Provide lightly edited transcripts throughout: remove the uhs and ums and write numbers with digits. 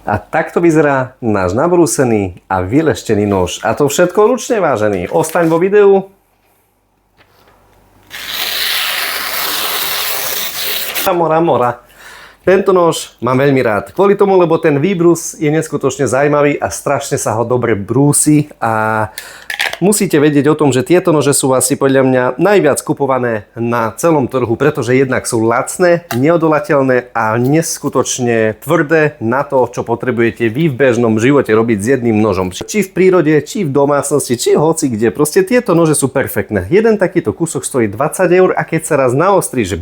A takto vyzerá náš nabrúsený a vyleštený nôž. A to všetko ručne, vážený. Ostaň vo videu. Mora. Tento nôž mám veľmi rád. Kvôli tomu, lebo ten výbrus je neskutočne zaujímavý a strašne sa ho dobre brúsi a musíte vedieť o tom, že tieto nože sú asi podľa mňa najviac kupované na celom trhu, pretože jednak sú lacné, neodolateľné a neskutočne tvrdé na to, čo potrebujete vy v bežnom živote robiť s jedným nožom. Či v prírode, či v domácnosti, či hoci kde. Proste tieto nože sú perfektné. Jeden takýto kúsok stojí 20 eur a keď sa raz naostrí, že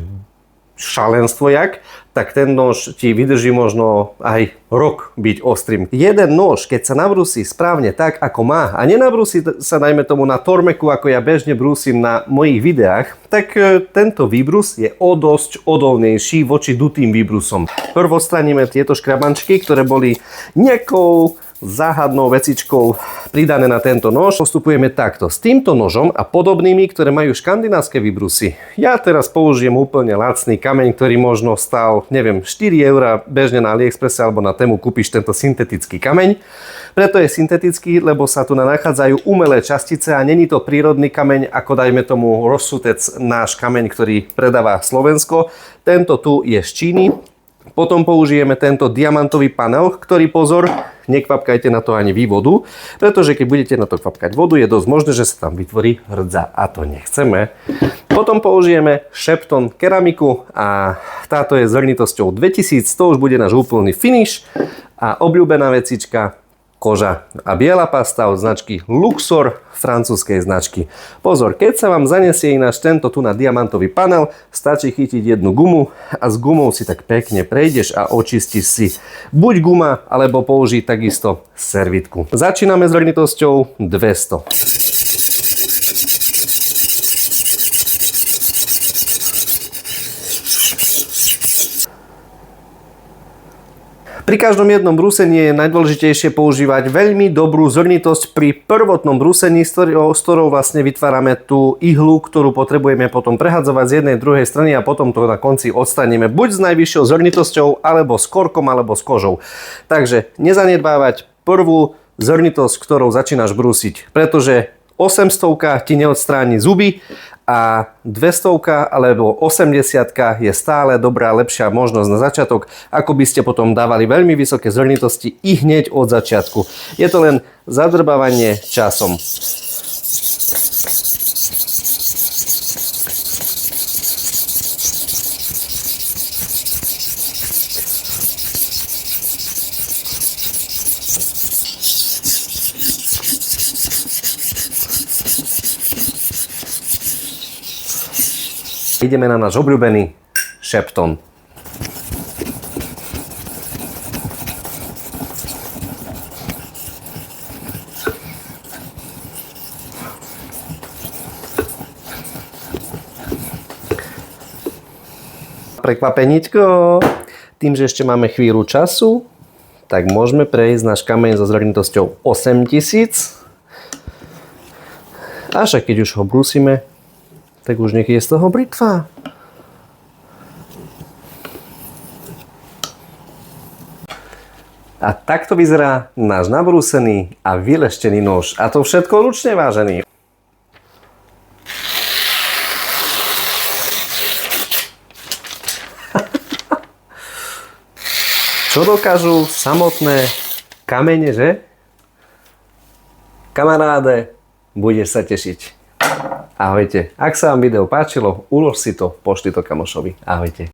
šalenstvo jak, tak ten nôž ti vydrží možno aj rok byť ostrým. Jeden nôž, keď sa nabrúsi správne tak, ako má a nenabrúsi sa dajme tomu na tormeku, ako ja bežne brúsim na mojich videách, tak tento výbrus je o dosť odolnejší voči dutým výbrusom. Prv odstraníme tieto škrabančky, ktoré boli nejakou záhadnou vecičkou pridané na tento nôž. Postupujeme takto s týmto nožom a podobnými, ktoré majú škandinávske výbrusy. Ja teraz použijem úplne lacný kameň, ktorý možno stál, neviem, 4 € bežne na AliExpresse alebo na Temu kúpiš tento syntetický kameň. Preto je syntetický, lebo sa tu nachádzajú umelé častice a není to prírodný kameň, ako dajme tomu rozsutec náš kameň, ktorý predáva Slovensko. Tento tu je z Číny. Potom použijeme tento diamantový panel, ktorý pozor, nekvapkajte na to ani vy vodu, pretože keď budete na to kvapkať vodu, je dosť možné, že sa tam vytvorí hrdza a to nechceme. Potom použijeme Shepton keramiku a táto je s zrnitosťou 2000, to už bude náš úplný finish a obľúbená vecička koža a biela pasta od značky Luxor, francúzskej značky. Pozor, keď sa vám zanesie ináč tento tu na diamantový panel, stačí chytiť jednu gumu a s gumou si tak pekne prejdeš a očistíš si buď guma, alebo použiť takisto servitku. Začíname s zrnitosťou 200. Pri každom jednom brúsení je najdôležitejšie používať veľmi dobrú zrnitosť pri prvotnom brúsení, s ktorou vlastne vytvárame tú ihlu, ktorú potrebujeme potom prehadzovať z jednej druhej strany a potom to na konci odstraníme buď s najvyššou zrnitosťou, alebo s korkom, alebo s kožou. Takže nezanedbávať prvú zrnitosť, ktorou začínaš brúsiť, pretože 800 ti neodstráni zuby a 200 alebo 80 je stále dobrá, lepšia možnosť na začiatok, ako by ste potom dávali veľmi vysoké zrnitosti i hneď od začiatku. Je to len zadrbávanie časom. Ideme na náš obľúbený Shepton. Prekvapeničko, tým, že ešte máme chvíľu času, tak môžeme prejsť náš kameň so zrnitosťou 8000. A však keď už ho brúsime, tak už nech je z toho britva. A takto vyzerá náš nabrúsený a vyleštený nôž. A to všetko ručne, vážený. Čo dokážu samotné kamene, že? Kamaráde, budeš sa tešiť. Ahojte. Ak sa vám video páčilo, ulož si to, pošli to kamošovi. Ahojte.